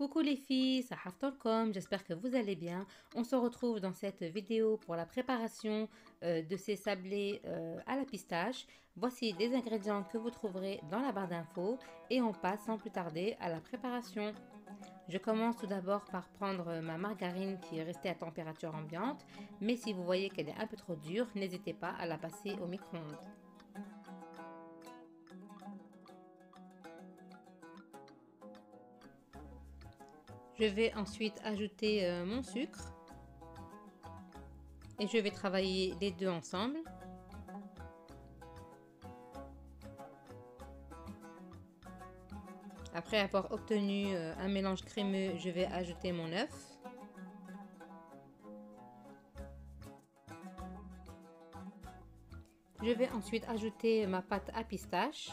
Coucou les filles, ça Haftorkom, j'espère que vous allez bien. On se retrouve dans cette vidéo pour la préparation de ces sablés à la pistache. Voici des ingrédients que vous trouverez dans la barre d'infos et on passe sans plus tarder à la préparation. Je commence tout d'abord par prendre ma margarine qui est restée à température ambiante, mais si vous voyez qu'elle est un peu trop dure, n'hésitez pas à la passer au micro-ondes. Je vais ensuite ajouter mon sucre et je vais travailler les deux ensemble. Après avoir obtenu un mélange crémeux, je vais ajouter mon œuf. Je vais ensuite ajouter ma pâte à pistache.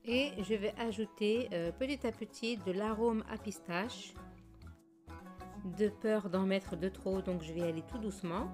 Et je vais ajouter petit à petit de l'arôme à pistache. De peur d'en mettre de trop, donc je vais aller tout doucement.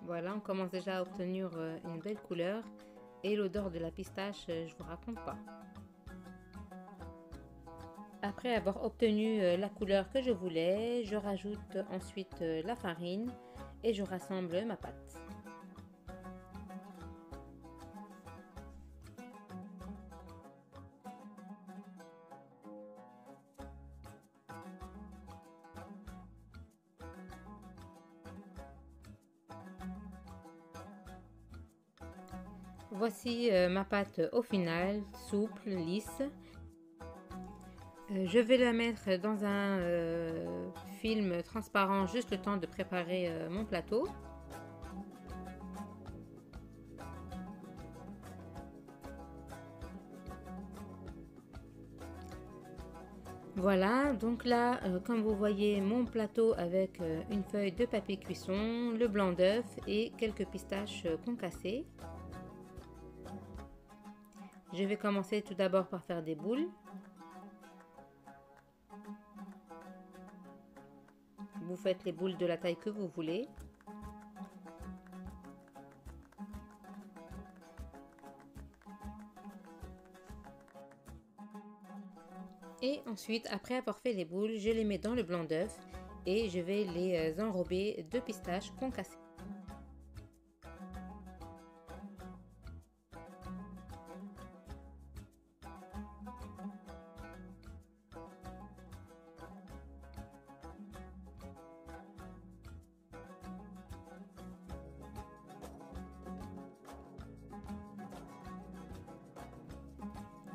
Voilà, on commence déjà à obtenir une belle couleur et l'odeur de la pistache, je vous raconte pas. Après avoir obtenu la couleur que je voulais, je rajoute ensuite la farine et je rassemble ma pâte. Voici ma pâte au final, souple, lisse. Je vais la mettre dans un film transparent, juste le temps de préparer mon plateau. Voilà, donc là, comme vous voyez, mon plateau avec une feuille de papier cuisson, le blanc d'œuf et quelques pistaches concassées. Je vais commencer tout d'abord par faire des boules. Vous faites les boules de la taille que vous voulez. Et ensuite, après avoir fait les boules, je les mets dans le blanc d'œuf et je vais les enrober de pistaches concassées.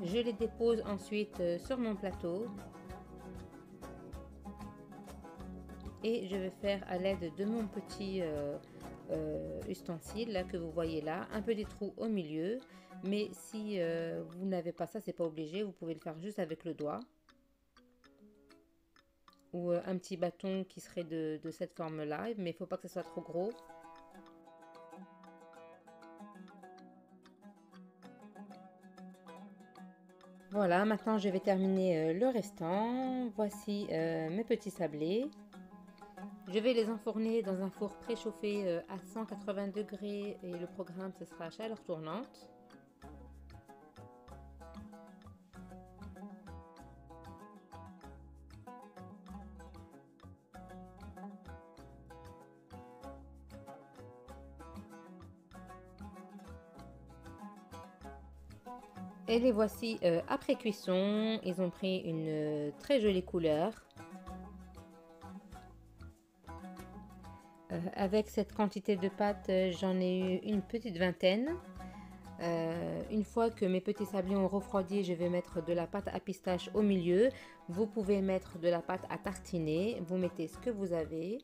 Je les dépose ensuite sur mon plateau et je vais faire à l'aide de mon petit ustensile là, que vous voyez là, un peu des trous au milieu, mais si vous n'avez pas ça, c'est pas obligé, vous pouvez le faire juste avec le doigt ou un petit bâton qui serait de cette forme là, mais il faut pas que ce soit trop gros. Voilà, maintenant je vais terminer le restant. Voici mes petits sablés. Je vais les enfourner dans un four préchauffé à 180 degrés et le programme ce sera à chaleur tournante. Et les voici après cuisson, ils ont pris une très jolie couleur. Avec cette quantité de pâte, j'en ai eu une petite vingtaine. Une fois que mes petits sablés ont refroidi, je vais mettre de la pâte à pistache au milieu. Vous pouvez mettre de la pâte à tartiner, vous mettez ce que vous avez.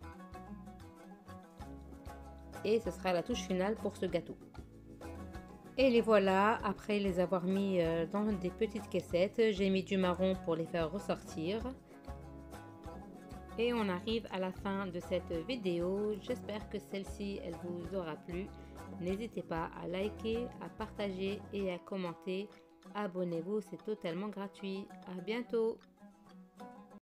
et ce sera la touche finale pour ce gâteau. Et les voilà, après les avoir mis dans des petites caissettes, j'ai mis du marron pour les faire ressortir. Et on arrive à la fin de cette vidéo. J'espère que celle-ci, elle vous aura plu. N'hésitez pas à liker, à partager et à commenter. Abonnez-vous, c'est totalement gratuit. À bientôt!